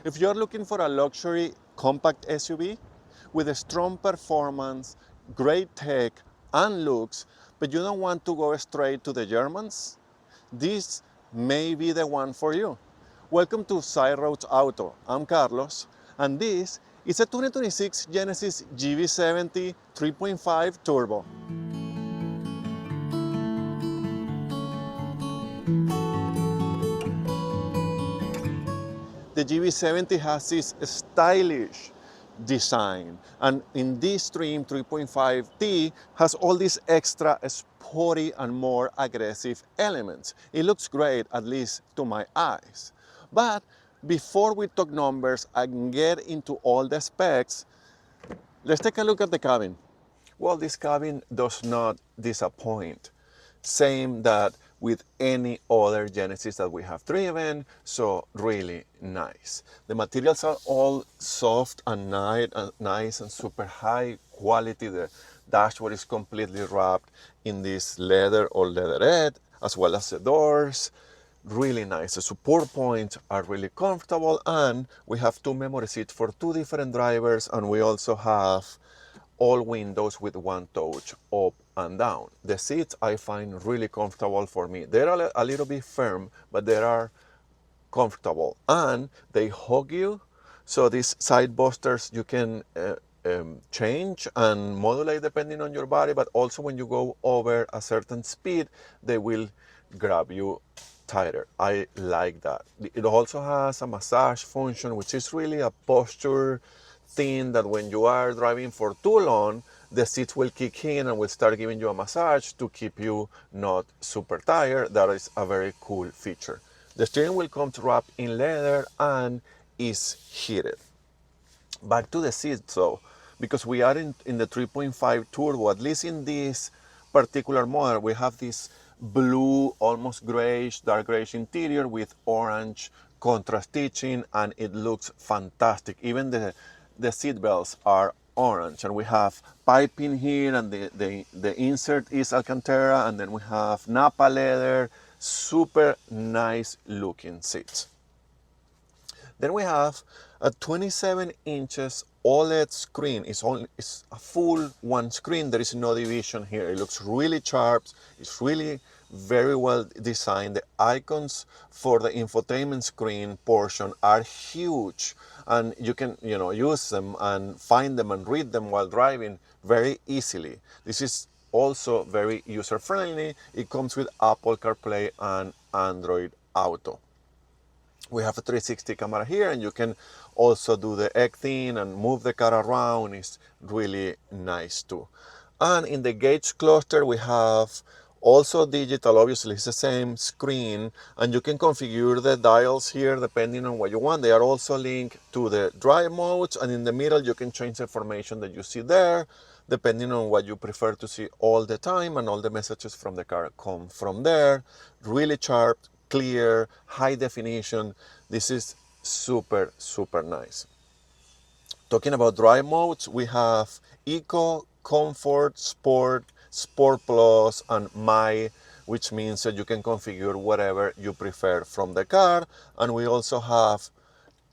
If you're looking for a luxury compact SUV with a strong performance, great tech, and looks, but you don't want to go straight to the Germans, this may be the one for you. Welcome to Side Roads Auto. I'm Carlos, and this is a 2026 Genesis GV70 3.5 Turbo. The GV70 has this stylish design, and in this trim 3.5T has all these extra sporty and more aggressive elements. It looks great, at least to my eyes. But before we talk numbers and get into all the specs, let's take a look at the cabin. Well, this cabin does not disappoint. Same that with any other Genesis that we have driven, so really nice. The materials are all soft and nice and super high quality. The dashboard is completely wrapped in this leather or leatherette, as well as the doors. Really nice. The support points are really comfortable, and we have two memory seats for two different drivers, and we also have all windows with one touch up and down. The seats I find really comfortable for me. They're a little bit firm, but they are comfortable and they hug you. So these side busters you can change and modulate depending on your body, but also when you go over a certain speed, they will grab you tighter. I like that. It also has a massage function, which is really a posture thing that when you are driving for too long, the seats will kick in and will start giving you a massage to keep you not super tired. That is a very cool feature. The steering wheel comes wrapped in leather and is heated. Back to the seats though, because we are in the 3.5 Turbo, at least in this particular model, we have this blue, almost grayish, dark grayish interior with orange contrast stitching, and it looks fantastic. Even the seat belts are orange, and we have piping here, and the insert is Alcantara, and then we have Napa leather, super nice looking seats. Then we have a 27 inches OLED screen. It's a full one screen. There is no division here. It looks really sharp. It's really very well designed. The icons for the infotainment screen portion are huge, and you can use them and find them and read them while driving very easily. This is also very user friendly. It comes with Apple CarPlay and Android Auto. We have a 360 camera here, and you can also do the egg thing and move the car around. It's really nice too. And in the gauge cluster, we have also digital. Obviously it's the same screen, and you can configure the dials here depending on what you want. They are also linked to the drive modes, and in the middle you can change the information that you see there depending on what you prefer to see all the time, and all the messages from the car come from there. Really sharp, clear, high definition. This is super, super nice. Talking about drive modes, we have Eco, Comfort, Sport, Sport Plus, and My, which means that you can configure whatever you prefer from the car. And we also have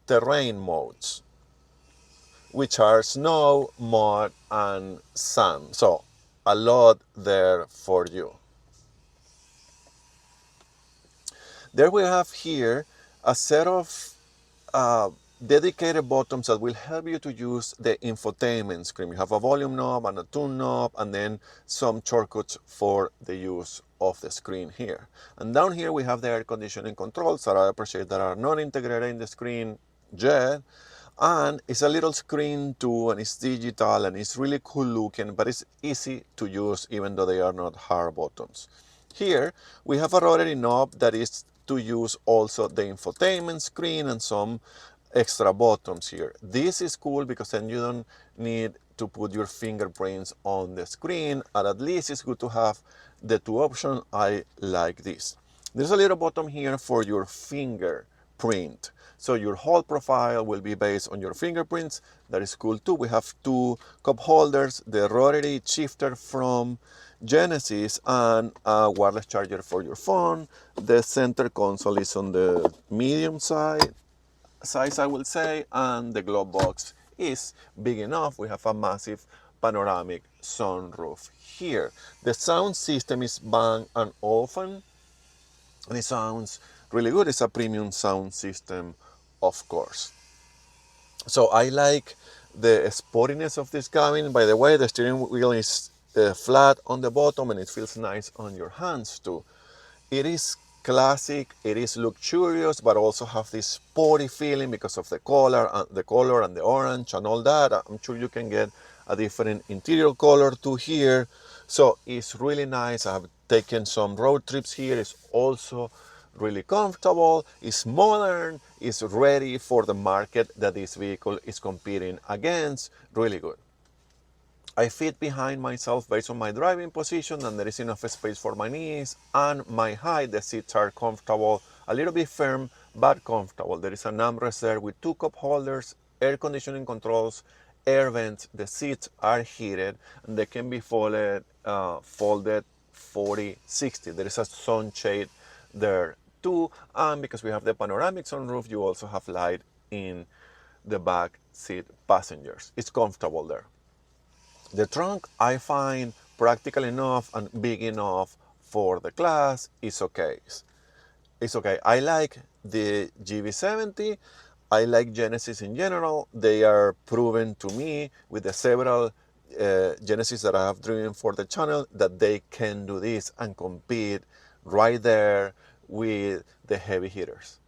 terrain modes, which are snow, mud, and sand. So a lot there for you. There we have here a set of dedicated buttons that will help you to use the infotainment screen. You have a volume knob and a tune knob, and then some shortcuts for the use of the screen here. And down here we have the air conditioning controls that I appreciate that are not integrated in the screen yet. And it's a little screen too, and it's digital, and it's really cool looking, but it's easy to use even though they are not hard buttons. Here we have a rotary knob that is to use also the infotainment screen and some extra buttons here. This is cool because then you don't need to put your fingerprints on the screen, and at least it's good to have the two options. I like this. There's a little button here for your fingerprint. So your whole profile will be based on your fingerprints. That is cool too. We have two cup holders, the rotary shifter from Genesis, and a wireless charger for your phone. The center console is on the medium side, size, I will say, and the glove box is big enough. We have a massive panoramic sunroof here. The sound system is Bang & Olufsen, and it sounds really good. It's a premium sound system, of course. So I like the sportiness of this cabin. By the way, the steering wheel is flat on the bottom and it feels nice on your hands too. It is classic, it is luxurious, but also have this sporty feeling because of the color and the orange and all that. I'm sure you can get a different interior color too here. So it's really nice. I have taken some road trips here. It's also really comfortable, it's modern, it's ready for the market that this vehicle is competing against. Really good. I fit behind myself based on my driving position, and there is enough space for my knees and my height. The seats are comfortable, a little bit firm, but comfortable. There is an armrest there with 2 cup holders, air conditioning controls, air vents. The seats are heated and they can be folded 40-60. There is a sunshade there too, and because we have the panoramic sunroof, you also have light in the back seat passengers. It's comfortable there. The trunk I find practical enough and big enough for the class. It's okay. It's okay. I like the GV70. I like Genesis in general. They are proven to me with the several Genesis that I have driven for the channel that they can do this and compete right there with the heavy hitters.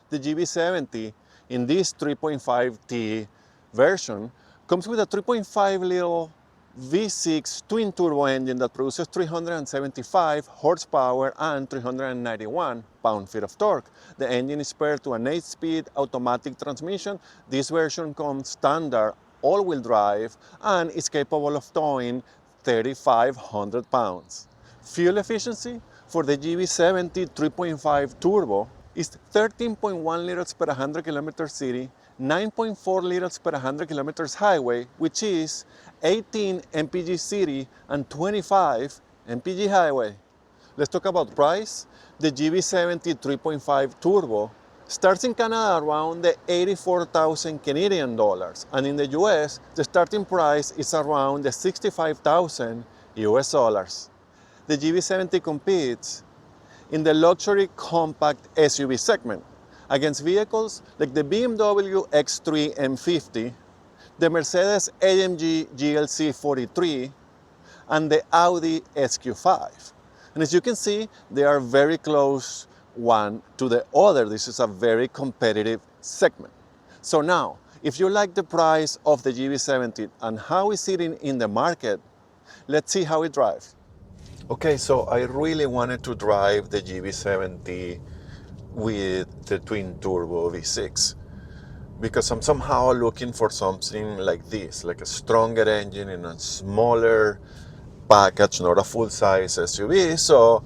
The GV70 in this 3.5T version comes with a 3.5 liter V6 twin turbo engine that produces 375 horsepower and 391 pound-feet of torque. The engine is paired to an 8-speed automatic transmission. This version comes standard all-wheel drive and is capable of towing 3,500 pounds. Fuel efficiency for the GV70 3.5 turbo is 13.1 liters per 100 kilometers city, 9.4 liters per 100 kilometers highway, which is 18 mpg city and 25 mpg highway. Let's talk about price. The GV70 3.5 turbo starts in Canada around the 84,000 Canadian dollars, and in the US, the starting price is around the 65,000 US dollars. The GV70 competes in the luxury compact SUV segment against vehicles like the BMW X3 M50, the Mercedes-AMG GLC 43, and the Audi SQ5. And as you can see, they are very close one to the other. This is a very competitive segment. So now, if you like the price of the GV70 and how it's sitting in the market, let's see how it drives. Okay, so I really wanted to drive the GV70 with the twin turbo V6 because I'm somehow looking for something like this, like a stronger engine in a smaller package, not a full-size SUV. So,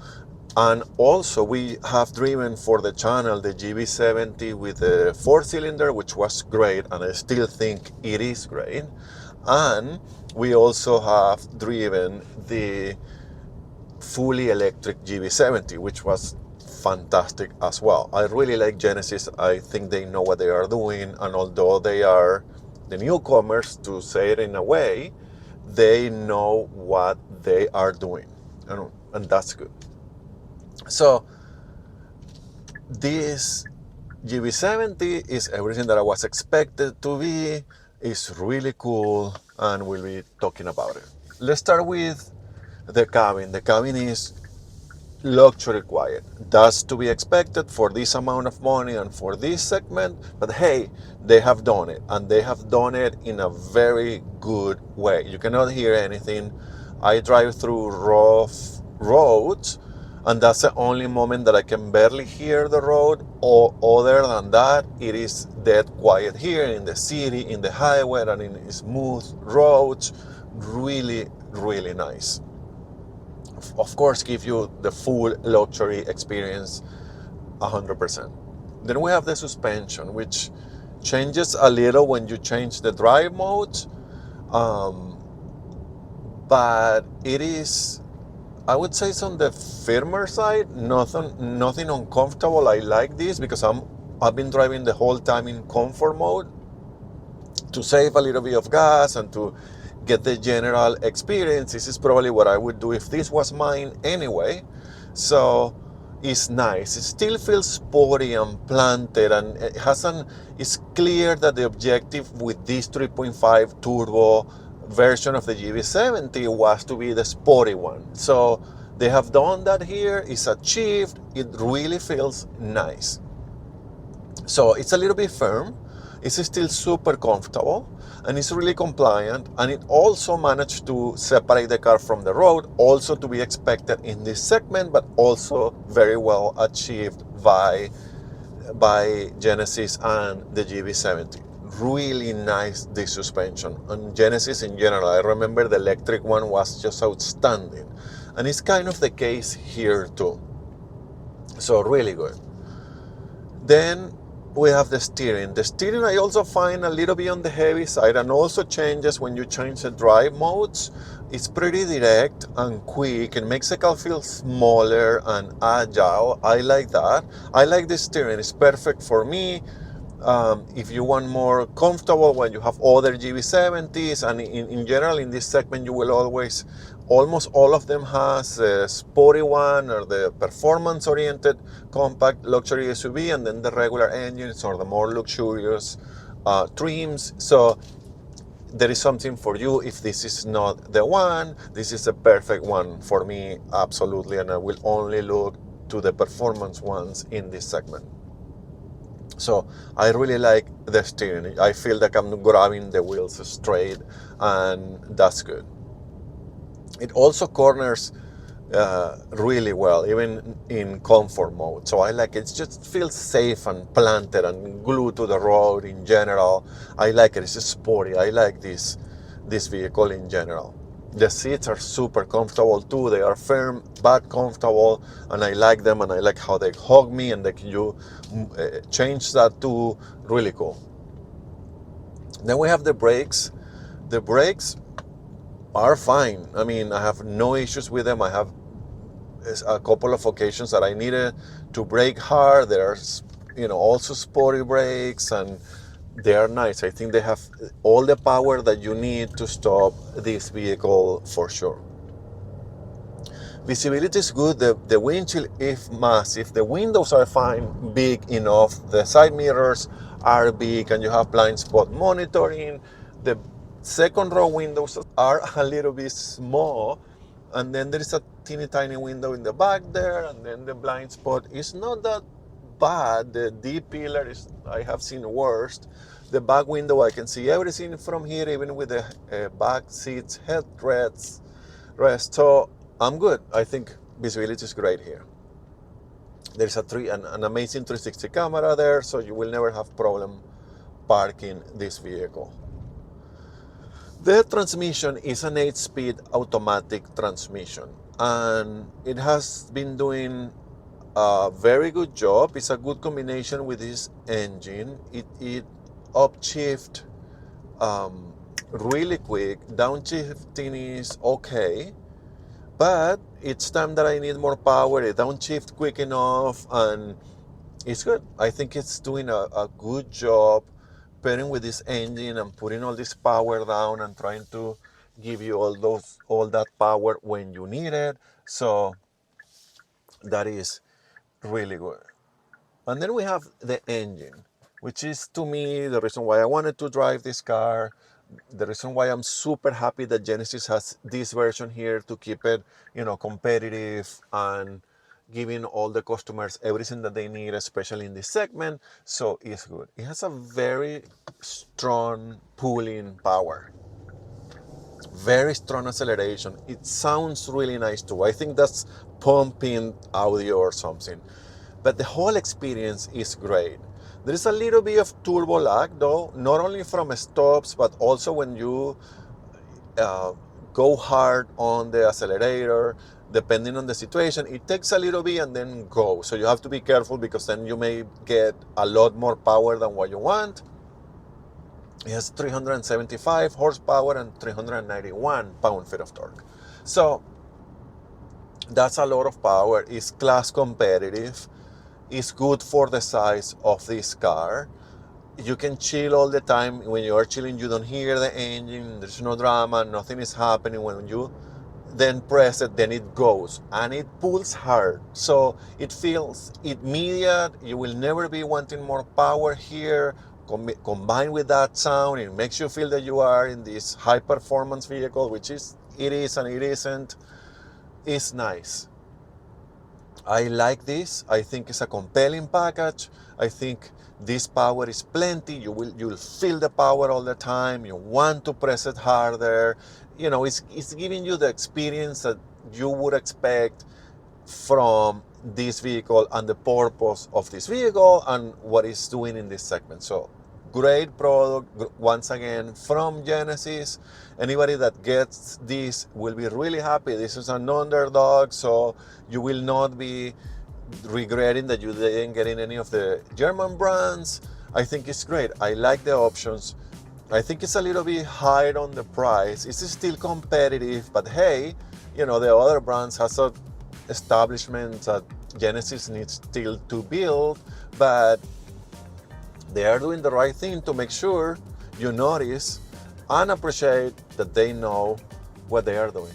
and also we have driven for the channel the GV70 with the 4-cylinder, which was great, and I still think it is great. And we also have driven the fully electric GV70, which was fantastic as well. I really like Genesis. I think they know what they are doing, and although they are the newcomers, to say it in a way, they know what they are doing, and that's good. So this GV70 is everything that I was expected to be. It's really cool, and we'll be talking about it. Let's start with the cabin. The cabin is luxury quiet. That's to be expected for this amount of money and for this segment, but hey, they have done it, and they have done it in a very good way. You cannot hear anything. I drive through rough roads, and that's the only moment that I can barely hear the road, or other than that, it is dead quiet here in the city, in the highway, and in smooth roads. Really, really nice. Of course, give you the full luxury experience 100%. Then we have the suspension, which changes a little when you change the drive modes, but it is, I would say, it's on the firmer side. Nothing uncomfortable. I like this because I'm I've been driving the whole time in comfort mode to save a little bit of gas and to get the general experience. This is probably what I would do if this was mine anyway. So it's nice. It still feels sporty and planted, and it's clear that the objective with this 3.5 turbo version of the GV70 was to be the sporty one. So they have done that here. It's achieved. It really feels nice. So it's a little bit firm. It's still super comfortable, and it's really compliant, and it also managed to separate the car from the road, also to be expected in this segment, but also very well achieved by Genesis and the GV70. Really nice disc suspension, and Genesis in general. I remember the electric one was just outstanding, and it's kind of the case here too. So really good. Then we have the steering. The steering I also find a little bit on the heavy side, and also changes when you change the drive modes. It's pretty direct and quick. It makes the car feel smaller and agile. I like that. I like the steering. It's perfect for me. If you want more comfortable when you have other GV70s, and in general in this segment you will almost all of them has a sporty one or the performance oriented compact luxury SUV, and then the regular engines or the more luxurious trims. So there is something for you. If this is not the one, this is a perfect one for me, absolutely, and I will only look to the performance ones in this segment. So I really like the steering. I feel like I'm grabbing the wheels straight, and that's good. It also corners really well, even in comfort mode. So I like it. It just feels safe and planted and glued to the road in general. I like it. It's sporty. I like this vehicle in general. The seats are super comfortable too. They are firm but comfortable, and I like them, and I like how they hug me, and like you change that too. Really cool. Then we have the brakes. The brakes are fine. I mean, I have no issues with them. I have a couple of occasions that I needed to brake hard. There's, also sporty brakes, and they are nice. I think they have all the power that you need to stop this vehicle for sure. Visibility is good. The windshield is massive. The windows are fine, big enough. The side mirrors are big, and you have blind spot monitoring. The second row windows are a little bit small, and then there is a teeny tiny window in the back there, and then the blind spot is not that bad. The D pillar is, I have seen worse. The back window, I can see everything from here, even with the back seats, headrests. So I'm good. I think visibility is great here. There's an amazing 360 camera there, so you will never have problem parking this vehicle. The transmission is an 8-speed automatic transmission, and it has been doing a very good job. It's a good combination with this engine. It upshift really quick. Downshifting is okay, but it's time that I need more power. It downshift quick enough, and it's good. I think it's doing a good job pairing with this engine and putting all this power down and trying to give you all that power when you need it. So that is really good. And then we have the engine, which is, to me, the reason why I wanted to drive this car, the reason why I'm super happy that Genesis has this version here to keep it, competitive and giving all the customers everything that they need, especially in this segment. So it's good. It has a very strong pulling power, very strong acceleration. It sounds really nice too. I think that's pumping audio or something. But the whole experience is great. There is a little bit of turbo lag though, not only from stops, but also when you go hard on the accelerator. Depending on the situation, it takes a little bit and then go. So you have to be careful, because then you may get a lot more power than what you want. It has 375 horsepower and 391 pound-feet of torque. So that's a lot of power. It's class competitive. is good for the size of this car. You can chill all the time. When you are chilling, you don't hear the engine, there's no drama, nothing is happening. When you then press it, then it goes, and it pulls hard, so it feels immediate. You will never be wanting more power here. Combined with that sound, it makes you feel that you are in this high performance vehicle, which it is and it isn't. It's nice. I like this. I think it's a compelling package. I think this power is plenty. You'll feel the power all the time. You want to press it harder. You know, it's giving you the experience that you would expect from this vehicle and the purpose of this vehicle and what it's doing in this segment. So great product once again from Genesis. Anybody that gets this will be really happy. This is an underdog, so you will not be regretting that you didn't get in any of the German brands. I think it's great. I like the options. I think it's a little bit higher on the price. It's still competitive, but hey, you know, the other brands has a establishment that Genesis needs still to build, but they are doing the right thing to make sure you notice and appreciate that they know what they are doing.